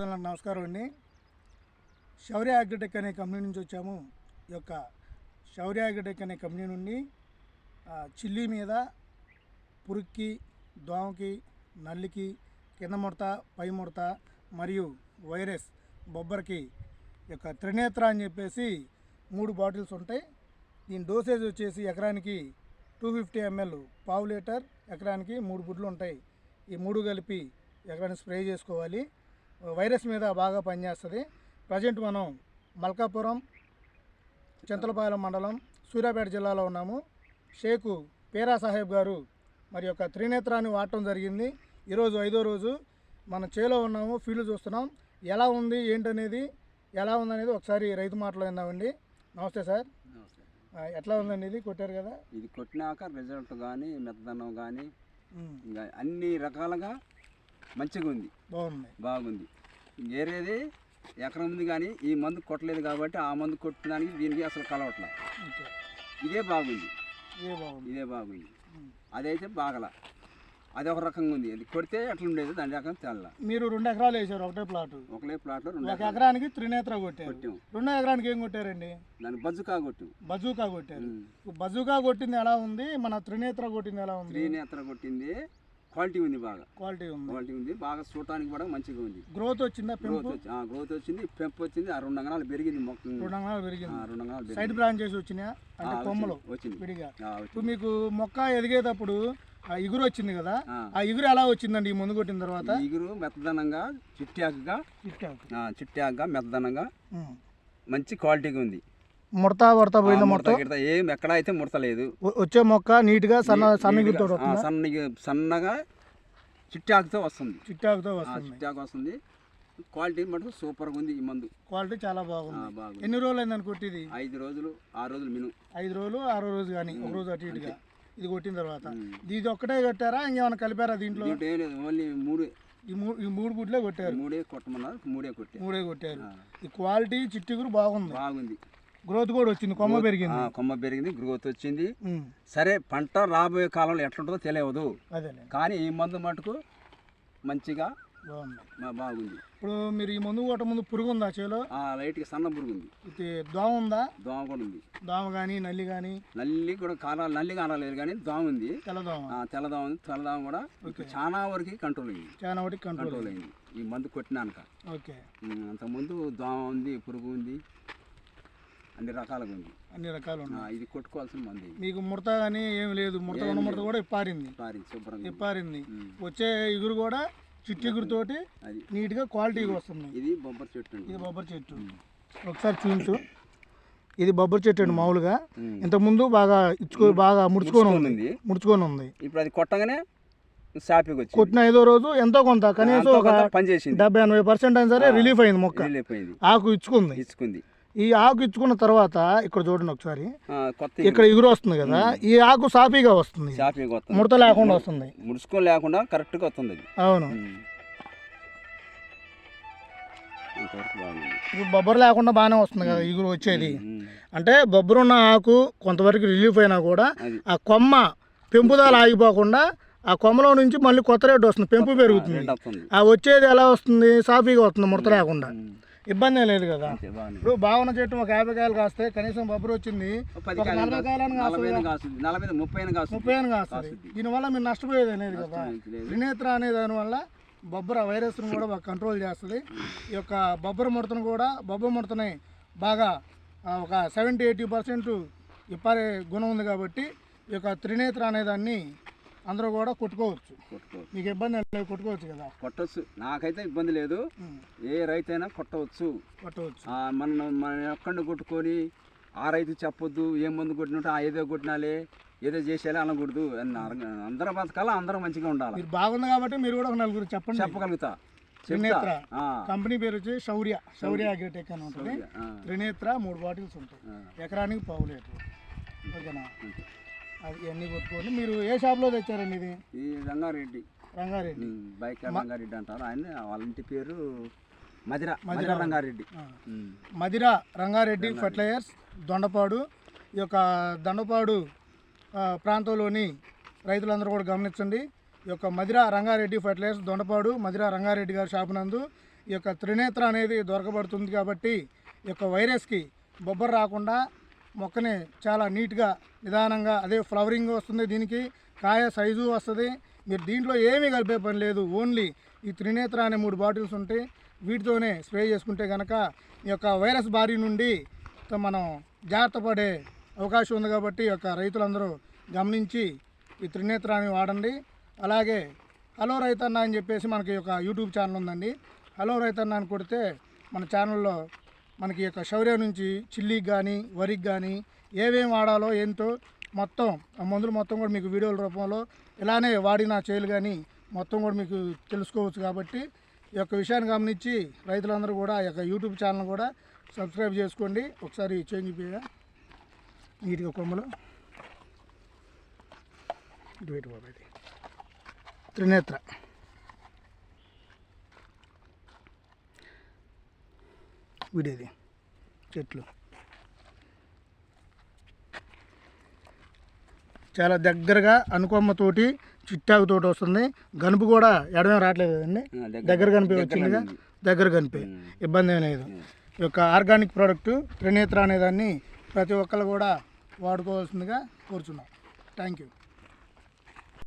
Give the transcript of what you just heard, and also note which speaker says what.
Speaker 1: నమస్కారం అండి. శౌర్య అగ్రిటెక్ అనే కంపెనీ నుంచి వచ్చాము. ఈ యొక్క శౌర్య అగ్రిటెక్ అనే కంపెనీ నుండి చిల్లీ మీద పురుగుకి, దోమకి, నల్లికి, కింద ముడత, పై ముడత మరియు వైరస్ బొబ్బరికి యొక్క త్రినేత్ర అని చెప్పేసి 3 బాటిల్స్ ఉంటాయి. దీని డోసేజ్ వచ్చేసి ఎకరానికి 250 ml, పావు లీటర్, ఎకరానికి 3 గుడ్లు ఉంటాయి. ఈ 3 కలిపి ఎకరానికి స్ప్రే చేసుకోవాలి. వైరస్ మీద బాగా పనిచేస్తుంది. ప్రజెంట్ మనం మల్కాపురం, చింతలపాలెం మండలం, సూర్యాపేట జిల్లాలో ఉన్నాము. షేకు పేరా సాహెబ్ గారు మరి యొక్క త్రినేత్రాన్ని వాడటం జరిగింది. ఈరోజు 5వ రోజు మన చేలో ఉన్నాము, ఫీల్డ్ చూస్తున్నాం. ఎలా ఉంది ఏంటనేది, ఎలా ఉందనేది ఒకసారి రైతు మాటలో విందామండి. నమస్తే సార్. ఎట్లా ఉందండి? ఇది కొట్టారు కదా,
Speaker 2: ఇది కొట్టినాక రిజల్ట్ కానీ మెత్తదనం కానీ అన్ని రకాలుగా మంచిగా ఉంది, బాగుంది. వేరేది ఎకరం ఉంది కానీ ఈ మందు కొట్టలేదు కాబట్టి ఆ మందు కొట్టడానికి దీనికి అసలు కలవట్ల. ఇదే బాగుంది. అదైతే బాగల, అది ఒక రకంగా ఉంది. అది కొడితే ఎట్లా ఉండేది దాని రకం తెల్ల.
Speaker 1: మీరు 2 ఎకరాలు వేసారు, ఒకటే ప్లాట్లో
Speaker 2: 2
Speaker 1: ఎకరానికి త్రినేత్ర కొట్టారు. 2 ఎకరానికి ఏం కొట్టారండి?
Speaker 2: దాన్ని బజుకా
Speaker 1: కొట్టారు. బజుకా కొట్టింది ఎలా ఉంది, మన త్రినేత్ర కొట్టింది ఎలా ఉంది?
Speaker 2: త్రినేత్ర కొట్టింది క్వాలిటీ ఉంది, బాగా
Speaker 1: క్వాలిటీ ఉంది,
Speaker 2: బాగా చూడటానికి కూడా మంచిగా ఉంది.
Speaker 1: గ్రోత్ వచ్చిందా?
Speaker 2: గ్రోత్ వచ్చింది, పెంపు వచ్చింది. 2 అంగనాలు పెరిగింది, మొక్క
Speaker 1: 2 అంగనాలు పెరిగింది. సైడ్ బ్రాంచెస్ వచ్చినాయా అంటే కొమ్మలు వచ్చింది విడిగా? ఇప్పుడు మీకు మొక్క ఎదిగేటప్పుడు ఆ ఇగురు వచ్చింది కదా, ఆ ఇగురు ఎలా వచ్చిందండి ఈ మందు కొట్టిన తర్వాత?
Speaker 2: ఇగురు మెత్తదనంగా, చిట్టాకుగా మెత్తదనంగా మంచి క్వాలిటీగా ఉంది.
Speaker 1: ముడత పోయింది,
Speaker 2: ఏం ఎక్కడ అయితే ముడతలేదు.
Speaker 1: వచ్చే మొక్క నీట్ గా
Speaker 2: సన్నగా చిట్టాకుతో వస్తుంది.
Speaker 1: చిట్టాకు
Speaker 2: వస్తుంది. క్వాలిటీ మటుకు సూపర్ గా ఉంది. ఈ మందు క్వాలిటీ
Speaker 1: చాలా బాగుంది. ఎన్ని రోజులు అయిందని కొట్టింది?
Speaker 2: 5 రోజులు 6 రోజులు మినిమం.
Speaker 1: 5 రోజులు 6 రోజు కానీ ఒక రోజు అటు ఇటుగా ఇది కొట్టిన తర్వాత ఇది ఒక్కటే కట్టారా, ఇంకేమైనా కలిపారా దీంట్లో?
Speaker 2: ఓన్లీ 3.
Speaker 1: ఈ 3 గుడ్లే కొట్టారు.
Speaker 2: 3 కొట్టమన్నారు, 3
Speaker 1: కొట్టారు. ఈ క్వాలిటీ చిట్టుగురు బాగుంది. గ్రోత్ కూడా వచ్చింది, కొమ్మ
Speaker 2: పెరిగింది, గ్రోత్ వచ్చింది. సరే, పంట రాబోయే కాలంలో ఎట్లుంటుందో తెలియదు, కానీ ఈ మందు మటుకు మంచిగా బాగుంది.
Speaker 1: ఇప్పుడు మీరు ఈ మందు కొట్ట ముందు పురుగు ఉందా చేలో?
Speaker 2: లైట్ గా సన్న పురుగు ఉంది.
Speaker 1: దోమ ఉందా?
Speaker 2: దోమ కూడా ఉంది.
Speaker 1: దోమ కానీ నల్లి కానీ?
Speaker 2: నల్లి కూడా నల్లి కానలేదు కానీ దోమ ఉంది. తెల్లదోమ ఉంది. తెల్లదోమ కూడా చాలా వరకు కంట్రోల్ అయింది ఈ మందు కొట్టినాక. అంతకుముందు దోమ ఉంది, పురుగు ఉంది, అన్ని రకాలుగా ఉంది. ఇది కొట్టుకోవాల్సిన మంది.
Speaker 1: మీకు ముడత కానీ ఏమి లేదు? ముడత కూడా ఇప్పారింది. వచ్చే ఇగురు కూడా చిట్టిగురుతోటి నీట్ గా క్వాలిటీగా వస్తుంది.
Speaker 2: ఇది బొబ్బరి చెట్టు.
Speaker 1: ఒకసారి చూపించు. ఇది బొబ్బరి చెట్టు అండి. మామూలుగా ఇంత ముందు బాగా ముడుచుకొని ఉంది.
Speaker 2: ఇప్పుడు అది కొట్టగానే
Speaker 1: కొట్టిన 5వ రోజు ఎంతో కొంత కనీసం 70-80% అయినా సరే రిలీఫ్ అయింది మొక్క. ఆకు ఇచ్చుకుంది. ఈ ఆకు ఇచ్చుకున్న తర్వాత ఇక్కడ చూడండి ఒకసారి, ఇక్కడ ఇగురు వస్తుంది కదా, ఈ ఆకు సాఫీగా వస్తుంది, ముడత లేకుండా వస్తుంది,
Speaker 2: లేకుండా కరెక్ట్ గా వస్తుంది.
Speaker 1: అవును. ఇప్పుడు బొబ్బరు లేకుండా బాగానే వస్తుంది కదా ఇగురు వచ్చేది. అంటే బొబ్బరున్న ఆకు కొంతవరకు రిలీఫ్ అయినా కూడా ఆ కొమ్మ పెంపుదల ఆగిపోకుండా ఆ కొమ్మలో నుంచి మళ్ళీ కొత్త రేటు వస్తుంది, పెంపు పెరుగుతుంది. ఆ వచ్చేది ఎలా వస్తుంది? సాఫీగా వస్తుంది, ముడత లేకుండా. ఇబ్బంది లేదు కదా. ఇప్పుడు భావన చెట్టు ఒక 50 కాయలు కాస్తే కనీసం బొబ్బరు వచ్చింది 40 కాయలని కాస్తుంది. దీనివల్ల మీరు నష్టపోయేది అనేది కదా. త్రినేత్ర అనే దానివల్ల బొబ్బర వైరస్ను కూడా బాగా కంట్రోల్ చేస్తుంది. ఈ యొక్క బొబ్బర ముడతని బాగా ఒక 70-80% ఇప్పారే గుణం ఉంది కాబట్టి ఈ యొక్క త్రినేత్ర అనేదాన్ని అందరూ కూడా కొట్టుకోవచ్చు. మీకు ఇబ్బంది లేదు, కొట్టుకోవచ్చు కదా?
Speaker 2: కొట్టవచ్చు, నాకైతే ఇబ్బంది లేదు. ఏ రైతు అయినా కొట్టవచ్చు. మనం ఎక్కడ కొట్టుకొని ఆ రైతు చెప్పొద్దు ఏ మందు కొట్టినట్టు ఏదో కొట్టినాలే, ఏదో చేసేయాలి అనకూడదు. అందరూ బతకాల, అందరూ మంచిగా ఉండాలి.
Speaker 1: మీరు బాగుంది కాబట్టి మీరు కూడా ఒక నలుగురు చెప్పగలుగుతా. త్రినేత్ర కంపెనీ పేరు వచ్చి శౌర్య అగ్రిటెక్ అని ఉంటుంది. త్రినేత్ర 3 బాటిల్స్ ఉంటాయి, ఎకరానికి పావు లీటర్. ఓకేనా? అది అన్నీ కొట్టుకోండి. మీరు ఏ షాప్లో తెచ్చారండి ఇది?
Speaker 2: ఈ రంగారెడ్డి బైక్ రంగారెడ్డి అంటారు ఆయన. వాళ్ళ ఇంటి పేరు మదిర
Speaker 1: రంగారెడ్డి ఫర్టిలైజర్స్, దొండపాడు. ఈ యొక్క దొండపాడు ప్రాంతంలోని రైతులందరూ కూడా గమనించండి. ఈ యొక్క మదిర రంగారెడ్డి ఫర్టిలైజర్స్, దొండపాడు మదిర రంగారెడ్డి గారి షాపు నందు ఈ యొక్క త్రినేత్ర అనేది దొరకబడుతుంది కాబట్టి ఈ యొక్క వైరస్కి బొబ్బర రాకుండా మొక్కని చాలా నీట్గా నిదానంగా అదే ఫ్లవరింగ్ వస్తుంది, దీనికి కాయ సైజు వస్తుంది. మీరు దీంట్లో ఏమీ కలిపే పని లేదు, ఓన్లీ ఈ త్రినేత్ర అనే 3 బాటిల్స్ ఉంటాయి, వీటితోనే స్ప్రే చేసుకుంటే కనుక ఈ యొక్క వైరస్ బారి నుండి మనం జాగ్రత్త పడే అవకాశం ఉంది. కాబట్టి ఈ యొక్క రైతులందరూ గమనించి ఈ త్రినేత్రాన్ని వాడండి. అలాగే హలో రైతన్న అని చెప్పేసి మనకి ఒక యూట్యూబ్ ఛానల్ ఉందండి. హలో రైతన్న అని కొడితే మన ఛానల్లో మనకి ఈ యొక్క శౌర్య నుంచి చిల్లీకి కానీ వరికి కానీ ఏమేమి వాడాలో ఏంటో మొత్తం ఆ మందులు మొత్తం కూడా మీకు వీడియోల రూపంలో ఇలానే వాడిన చేలు కానీ మొత్తం కూడా మీకు తెలుసుకోవచ్చు. కాబట్టి ఈ యొక్క విషయాన్ని గమనించి రైతులందరూ కూడా ఈ యొక్క యూట్యూబ్ ఛానల్ కూడా సబ్స్క్రైబ్ చేసుకోండి. ఒకసారి చేంజ్ చేయగా నీట్గా కొమ్మలు ఇటు పెట్టి బాబాయ్ త్రినేత్ర విడేది చెట్లు చాలా దగ్గరగా అనుకొమ్మతోటి చిట్టాకుతోటి వస్తుంది. గనుపు కూడా ఎడమే రావట్లేదు కదండి, దగ్గర కనిపి వచ్చిందిగా, దగ్గర కనిపి ఇబ్బంది ఏం లేదు. ఈ యొక్క ఆర్గానిక్ ప్రోడక్ట్ త్రినేత్ర అనేదాన్ని ప్రతి ఒక్కరు కూడా వాడుకోవాల్సిందిగా కోరుచున్నాం. Thank you.